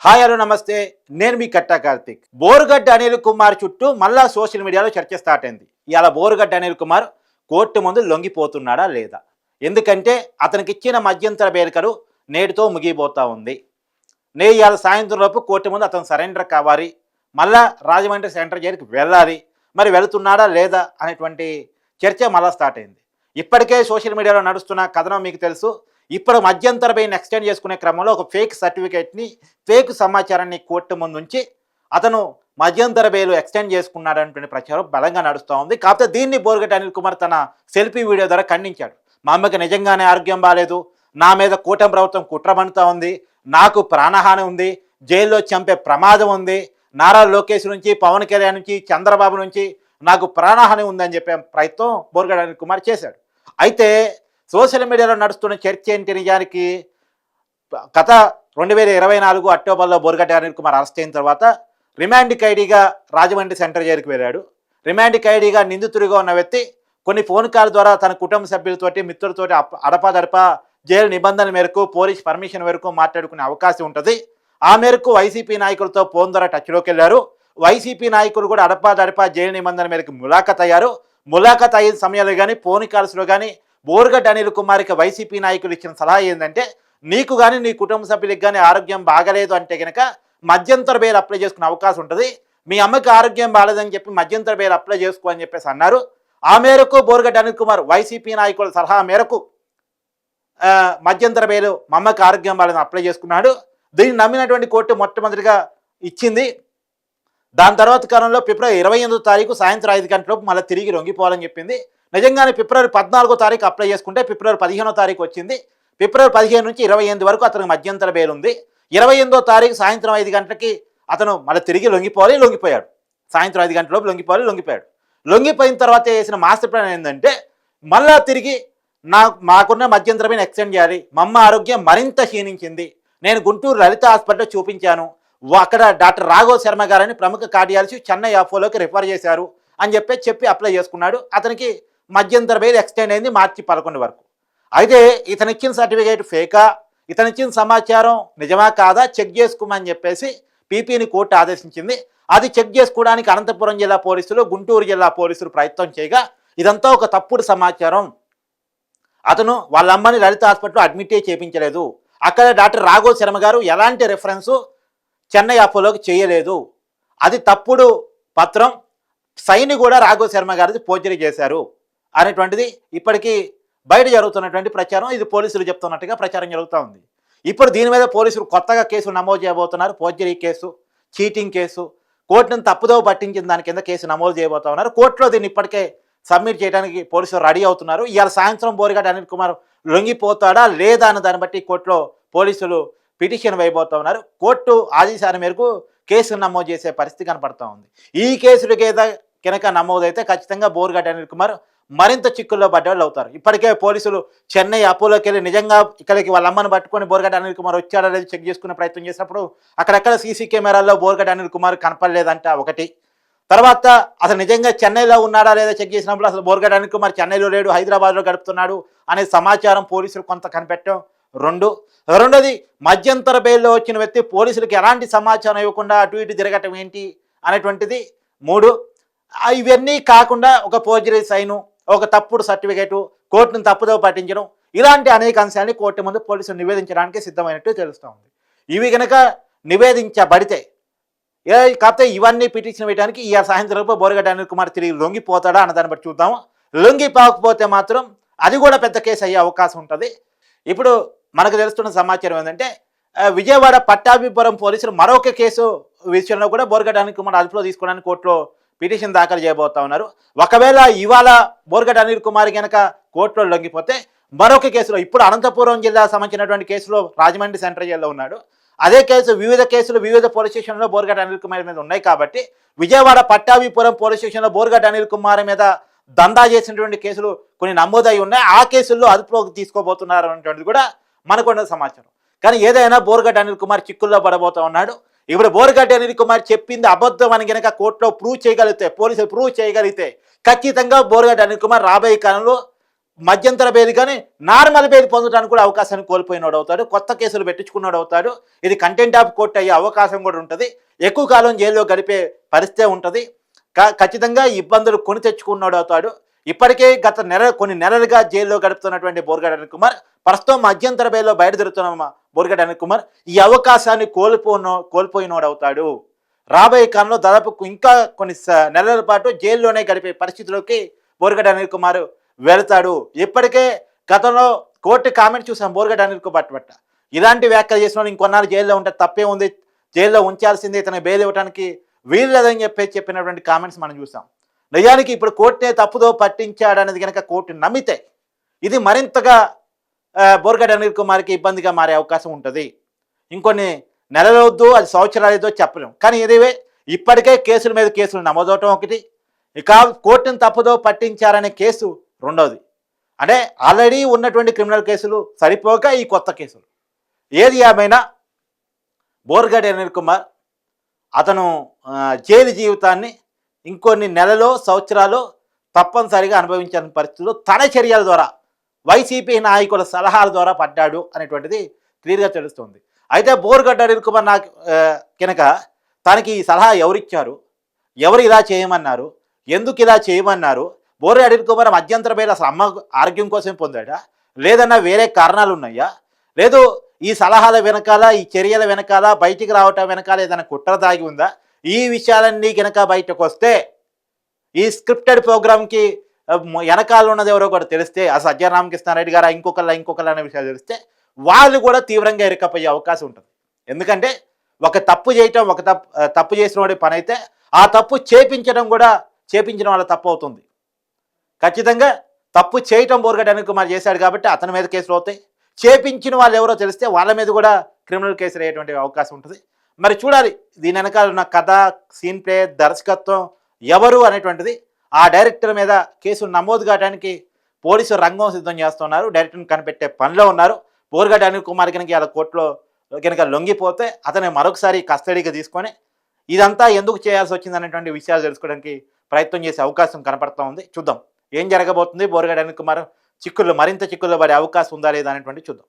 Hi hello నమస్తే. నేను మీ కట్టా కార్తిక్. బోరుగడ్డ అనిల్ కుమార్ చుట్టూ మళ్ళా సోషల్ మీడియాలో చర్చ స్టార్ట్ అయింది. ఇవాళ బోరుగడ్డ అనిల్ కుమార్ కోర్టు ముందు లొంగిపోతున్నాడా లేదా? ఎందుకంటే అతనికి ఇచ్చిన మధ్యంతర బెయిల్ నేటితో ముగిపోతా ఉంది. ఇవాళ సాయంత్రం లోపు కోర్టు ముందు అతను సరెండర్ కావాలి, మళ్ళా రాజమండ్రి సెంట్రల్ జైలుకి వెళ్ళాలి. మరి వెళుతున్నాడా లేదా అనేటువంటి చర్చ మళ్ళా స్టార్ట్ అయింది. ఇప్పటికే సోషల్ మీడియాలో నడుస్తున్న కథనం మీకు తెలుసు. ఇప్పుడు మధ్యంతర బెయిల్ని ఎక్స్టెండ్ చేసుకునే క్రమంలో ఒక ఫేక్ సర్టిఫికేట్ని, ఫేక్ సమాచారాన్ని కోర్టు ముందు ఉంచి అతను మధ్యంతర బెయిల్ ఎక్స్టెండ్ చేసుకున్నాడనే ప్రచారం బలంగా నడుస్తూ ఉంది. కాకపోతే దీన్ని బోరుగడ్డ అనిల్ కుమార్ తన సెల్ఫీ వీడియో ద్వారా ఖండించాడు. మా అమ్మకి నిజంగానే ఆరోగ్యం బాగాలేదు, నా మీద కూటమి ప్రభుత్వం కుట్ర పన్నుతా ఉంది, నాకు ప్రాణహాని ఉంది, జైల్లో చంపే ప్రమాదం ఉంది, నారా లోకేష్ నుంచి, పవన్ కళ్యాణ్ నుంచి, చంద్రబాబు నుంచి నాకు ప్రాణహాని ఉందని చెప్పే ప్రయత్నం బోరుగడ్డ అనిల్ కుమార్ చేశాడు. అయితే సోషల్ మీడియాలో నడుస్తున్న చర్చ ఏంటి? నిజానికి గత 2024 అక్టోబర్లో బోరుగడ్డ అనిల్ కుమార్ అరెస్ట్ అయిన తర్వాత రిమాండ్ ఖైదీగా రాజమండ్రి సెంట్రల్ జైలుకి వెళ్ళాడు. రిమాండ్ ఖైదీగా నిందితుడిగా ఉన్న వ్యక్తి కొన్ని ఫోన్ కాల్ ద్వారా తన కుటుంబ సభ్యులతోటి, మిత్రులతోటి అడపాదడపా జైలు నిబంధనల మేరకు, పోలీస్ పర్మిషన్ మేరకు మాట్లాడుకునే అవకాశం ఉంటుంది. ఆ మేరకు వైసీపీ నాయకులతో ఫోన్ ద్వారా టచ్లోకి వెళ్ళారు. వైసీపీ నాయకులు కూడా అడపాదడపా జైలు నిబంధనల మేరకు ములాఖత్ అయ్యారు. ములాఖత్ అయిన సమయంలో కానీ, ఫోన్ కాల్స్లో కానీ బోరుగడ్డ అనిల్ కుమార్కి వైసీపీ నాయకులు ఇచ్చిన సలహా ఏంటంటే, నీకు కానీ నీ కుటుంబ సభ్యులకు కానీ ఆరోగ్యం బాగలేదు అంటే కనుక మధ్యంతర బెయిల్ అప్లై చేసుకునే అవకాశం ఉంటుంది. మీ అమ్మకి ఆరోగ్యం బాగలేదని చెప్పి మధ్యంతర బెయిల్ అప్లై చేసుకో అని చెప్పేసి అన్నారు. ఆ మేరకు బోరుగడ్డ అనిల్ కుమార్ వైసీపీ నాయకుల సలహా మేరకు మధ్యంతర బెయిల్ మా అమ్మకి ఆరోగ్యం బాగాలేదని అప్లై చేసుకున్నాడు. దీన్ని నమ్మినటువంటి కోర్టు మొట్టమొదటిగా ఇచ్చింది. దాని తర్వాత కాలంలో ఫిబ్రవరి 28వ తారీఖు సాయంత్రం 5 గంటలకు మళ్ళీ తిరిగి లొంగిపోవాలని చెప్పింది. నిజంగానే ఫిబ్రవరి 14వ తారీఖు అప్లై చేసుకుంటే ఫిబ్రవరి 15వ తారీఖు వచ్చింది. ఫిబ్రవరి 15 నుంచి 28 వరకు అతనికి మధ్యంతర బెయిల్ ఉంది. 28వ తారీఖు సాయంత్రం 5 గంటలకి అతను మళ్ళీ తిరిగి లొంగిపోయాడు. సాయంత్రం 5 గంటల లోపు లొంగిపోయాడు. లొంగిపోయిన తర్వాత వేసిన మాస్టర్ ప్లాన్ ఏంటంటే, మళ్ళా తిరిగి మాకున్న మధ్యంతర బెయిల్ ఎక్స్టెండ్ చేయాలి, మా అమ్మ ఆరోగ్యం మరింత క్షీణించింది, నేను గుంటూరు లలిత హాస్పిటల్లో చూపించాను, అక్కడ డాక్టర్ రాఘవ్ శర్మ గారని ప్రముఖ కార్డియాలజిస్ట్ చెన్నై అపోలోకి రిఫర్ చేశారు అని చెప్పి అప్లై చేసుకున్నాడు. అతనికి మధ్యంతర బెయిల్ ఎక్స్టెండ్ అయింది మార్చి 11 వరకు. అయితే ఇతనిచ్చిన సర్టిఫికేట్ ఫేకా, ఇతనిచ్చిన సమాచారం నిజమా కాదా చెక్ చేసుకోమని చెప్పేసి పీపీని కోర్టు ఆదేశించింది. అది చెక్ చేసుకోవడానికి అనంతపురం జిల్లా పోలీసులు, గుంటూరు జిల్లా పోలీసులు ప్రయత్నం చేయగా ఇదంతా ఒక తప్పుడు సమాచారం. అతను వాళ్ళ అమ్మని లలిత హాస్పిటల్లో అడ్మిటే చేయించలేదు, అక్కడ డాక్టర్ రాఘవ్ శర్మ గారు ఎలాంటి రెఫరెన్సు చెన్నై అపోలోకి చేయలేదు, అది తప్పుడు పత్రం, సైన్ కూడా రాఘవ్ శర్మ గారిది ఫోర్జరీ చేశారు అనేటువంటిది ఇప్పటికీ బయట జరుగుతున్నటువంటి ప్రచారం. ఇది పోలీసులు చెప్తున్నట్టుగా ప్రచారం జరుగుతూ ఉంది. ఇప్పుడు దీని మీద పోలీసులు కొత్తగా కేసులు నమోదు చేయబోతున్నారు. ఫోర్జరీ కేసు, చీటింగ్ కేసు, కోర్టును తప్పుదోవ పట్టించిన దాని కింద కేసు నమోదు చేయబోతా ఉన్నారు. కోర్టులో దీన్ని ఇప్పటికే సబ్మిట్ చేయడానికి పోలీసులు రెడీ అవుతున్నారు. ఇవాళ సాయంత్రం బోరుగడ్డ అనిల్ కుమార్ లొంగిపోతాడా లేదా అన్న దాన్ని బట్టి కోర్టులో పోలీసులు పిటిషన్ వేయబోతా ఉన్నారు. కోర్టు ఆదేశాల మేరకు కేసును నమోదు చేసే పరిస్థితి కనపడతా ఉంది. ఈ కేసులు కనుక నమోదైతే ఖచ్చితంగా బోరుగడ్డ అనిల్ కుమార్ మరింత చిక్కుల్లో పడ్డవాళ్ళు అవుతారు. ఇప్పటికే పోలీసులు చెన్నై అపోలోకి వెళ్ళి నిజంగా ఇక్కడికి వాళ్ళ అమ్మను పట్టుకొని బోరుగడ్డ అనిల్ కుమార్ వచ్చాడా లేదు చెక్ చేసుకునే ప్రయత్నం చేసినప్పుడు అక్కడెక్కడ సీసీ కెమెరాల్లో బోరుగడ్డ అనిల్ కుమార్ కనపడలేదంట ఒకటి. తర్వాత అసలు నిజంగా చెన్నైలో ఉన్నాడా లేదా చెక్ చేసినప్పుడు అసలు బోరుగడ్డ అనిల్ కుమార్ చెన్నైలో లేడు, హైదరాబాద్లో గడుపుతున్నాడు అనే సమాచారం పోలీసులు కొంత కనిపెట్టడం. రెండోది మధ్యంతర బెయిల్లో వచ్చిన వ్యక్తి పోలీసులకు ఎలాంటి సమాచారం ఇవ్వకుండా అటు ఇటు తిరగటం ఏంటి అనేటువంటిది. ఇవన్నీ కాకుండా ఒక ఫోర్జరీ సైను, ఒక తప్పుడు సర్టిఫికేటు, కోర్టును తప్పుదోవ పట్టించడం, ఇలాంటి అనేక అంశాన్ని కోర్టు ముందు పోలీసులు నివేదించడానికి సిద్ధమైనట్టు తెలుస్తూ ఉంది. ఇవి కనుక నివేదించబడితే కాకపోతే ఇవన్నీ పిటిషన్ వేయడానికి ఈ సాయంత్రం బోరుగడ్డ అనిల్ కుమార్ తిరిగి లొంగిపోతాడా అన్న దాన్ని బట్టి చూద్దాము. లొంగిపోకపోతే మాత్రం అది కూడా పెద్ద కేసు అయ్యే అవకాశం ఉంటుంది. ఇప్పుడు మనకు తెలుస్తున్న సమాచారం ఏంటంటే, విజయవాడ పట్టాభిపురం పోలీసులు మరొక కేసు విషయంలో కూడా బోరుగడ్డ అనిల్ కుమార్ అదుపులో తీసుకోవడానికి కోర్టులో పిటిషన్ దాఖలు చేయబోతా ఉన్నారు. ఒకవేళ ఇవాళ బోరుగడ్డ అనిల్ కుమార్ కనుక కోర్టులో లొంగిపోతే మరొక కేసులో, ఇప్పుడు అనంతపురం జిల్లా సంబంధించినటువంటి కేసులో రాజమండ్రి సెంట్రల్ జైల్లో ఉన్నాడు. అదే కేసు వివిధ పోలీస్ స్టేషన్లో బోరుగడ్డ అనిల్ కుమార్ మీద ఉన్నాయి కాబట్టి విజయవాడ పట్టాభిపురం పోలీస్ స్టేషన్లో బోరుగడ్డ అనిల్ కుమార్ మీద దందా చేసినటువంటి కేసులు కొన్ని నమోదై ఉన్నాయి. ఆ కేసుల్లో అదుపులోకి తీసుకోబోతున్నారు అనేటువంటిది కూడా మనకున్న సమాచారం. కానీ ఏదైనా బోరుగడ్డ అనిల్ కుమార్ చిక్కుల్లో పడబోతా ఉన్నాడు. ఇప్పుడు బోరుగడ్డ అనిల్ కుమార్ చెప్పింది అబద్ధం అని కనుక కోర్టులో పోలీసులు ప్రూవ్ చేయగలిగితే ఖచ్చితంగా బోరుగడ్డ అనిల్ కుమార్ రాబోయే కాలంలో మధ్యంతర బెయిల్ కానీ నార్మల్ బెయిల్ పొందడానికి కూడా అవకాశాన్ని కోల్పోయినోడు అవుతాడు, కొత్త కేసులు పెట్టించుకున్నాడు అవుతాడు. ఇది కంటెంట్ ఆఫ్ కోర్ట్ అయ్యే అవకాశం కూడా ఉంటుంది. ఎక్కువ కాలం జైల్లో గడిపే పరిస్థితే ఉంటుంది. ఖచ్చితంగా ఇబ్బందులు కొని తెచ్చుకున్నాడు అవుతాడు. ఇప్పటికే గత కొన్ని నెలలుగా జైల్లో గడుపుతున్నటువంటి బోరుగడ్డ అనిల్ కుమార్ ప్రస్తుతం మధ్యంతర బెయిల్లో బయట తిరుగుతున్న బోరుగడ్డ అనిల్ కుమార్ ఈ అవకాశాన్ని కోల్పోయినోడు అవుతాడు. రాబోయే కాలంలో దాదాపు ఇంకా కొన్ని నెలల పాటు జైల్లోనే గడిపే పరిస్థితిలోకి బోరుగడ్డ అనిల్ కుమార్ వెళతాడు. ఇప్పటికే గతంలో కోర్టు కామెంట్ చూసాం బోరుగడ్డ అనిల్ కుమార్ పట్ల. ఇలాంటి వ్యాఖ్యలు చేసిన ఇంకొన్నాళ్ళు జైల్లో ఉంటే తప్పే ఉంది, జైల్లో ఉంచాల్సిందే, ఇతను బెయిల్ ఇవ్వడానికి వీలు లేదని చెప్పినటువంటి కామెంట్స్ మనం చూసాం. నిజానికి ఇప్పుడు కోర్టునే తప్పుదో పట్టించాడనేది కనుక కోర్టు నమ్మితే ఇది మరింతగా బోరుగడ్డ అనిల్ కుమార్కి ఇబ్బందిగా మారే అవకాశం ఉంటుంది. ఇంకొన్ని నెలలొద్దు, అది సంవత్సరాలేదో చెప్పలేం. కానీ ఇదివే ఇప్పటికే కేసుల మీద కేసులు నమోదవటం ఒకటి, ఇక కోర్టును తప్పుదో పట్టించారనే కేసు రెండవది. అంటే ఆల్రెడీ ఉన్నటువంటి క్రిమినల్ కేసులు సరిపోక ఈ కొత్త కేసులు. ఏది ఏమైనా బోరుగడ్డ అనిల్ కుమార్ అతను జైలు జీవితాన్ని ఇంకొన్ని నెలలో సంవత్సరాలు తప్పనిసరిగా అనుభవించిన పరిస్థితుల్లో తన చర్యల ద్వారా వైసీపీ నాయకుల సలహాల ద్వారా పడ్డాడు అనేటువంటిది క్లియర్గా తెలుస్తుంది. అయితే బోరుగడ్డ అనిల్ కుమార్ నాకు కనుక తనకి ఈ సలహా ఎవరిచ్చారు, ఎవరు ఇలా చేయమన్నారు, ఎందుకు ఇలా చేయమన్నారు, బోరుగడ్డ అనిల్ కుమార్ మధ్యంతర బెయిల్ అసలు అమ్మ ఆరోగ్యం కోసం పొందాడా, లేదన్నా వేరే కారణాలు ఉన్నాయా, లేదు ఈ సలహాల వెనకాల, ఈ చర్యల వెనకాల, బయటికి రావటం వెనకాల ఏదైనా కుట్ర దాగి ఉందా, ఈ విషయాలన్నీ కనుక బయటకు వస్తే ఈ స్క్రిప్టెడ్ ప్రోగ్రామ్కి వెనకాల ఉన్నది ఎవరో కూడా తెలిస్తే, ఆ సజ్జన రామకృష్ణారెడ్డి గారు ఇంకొకళ్ళ అనే విషయాలు తెలిస్తే వాళ్ళు కూడా తీవ్రంగా ఇరుకపోయే అవకాశం ఉంటుంది. ఎందుకంటే ఒక తప్పు చేయటం, తప్పు చేసిన వాడి పని అయితే ఆ తప్పు చేపించడం వల్ల తప్పు అవుతుంది. ఖచ్చితంగా తప్పు చేయటం బోరుగడ్డ అనిల్ కుమార్ చేశాడు కాబట్టి అతని మీద కేసులు అవుతాయి. చేపించిన వాళ్ళు ఎవరో తెలిస్తే వాళ్ళ మీద కూడా క్రిమినల్ కేసులు అయ్యేటువంటి అవకాశం ఉంటుంది. మరి చూడాలి దీని వెనకాల ఉన్న కథ, సీన్ ప్లే, దర్శకత్వం ఎవరు అనేటువంటిది. ఆ డైరెక్టర్ మీద కేసులు నమోదు కావడానికి పోలీసులు రంగం సిద్ధం చేస్తున్నారు, డైరెక్టర్ని కనిపెట్టే పనిలో ఉన్నారు. బోరుగడ్డ అనిల్ కుమార్ కనుక ఇలా కోర్టులో కనుక లొంగిపోతే అతను మరొకసారి కస్టడీగా తీసుకొని ఇదంతా ఎందుకు చేయాల్సి వచ్చింది అనేటువంటి విషయాలు తెలుసుకోవడానికి ప్రయత్నం చేసే అవకాశం కనపడుతూ ఉంది. చూద్దాం ఏం జరగబోతుంది. బోరుగడ్డ అనిల్ కుమార్ మరింత చిక్కుల్లో పడే అవకాశం ఉందా లేదా అనేటువంటి చూద్దాం.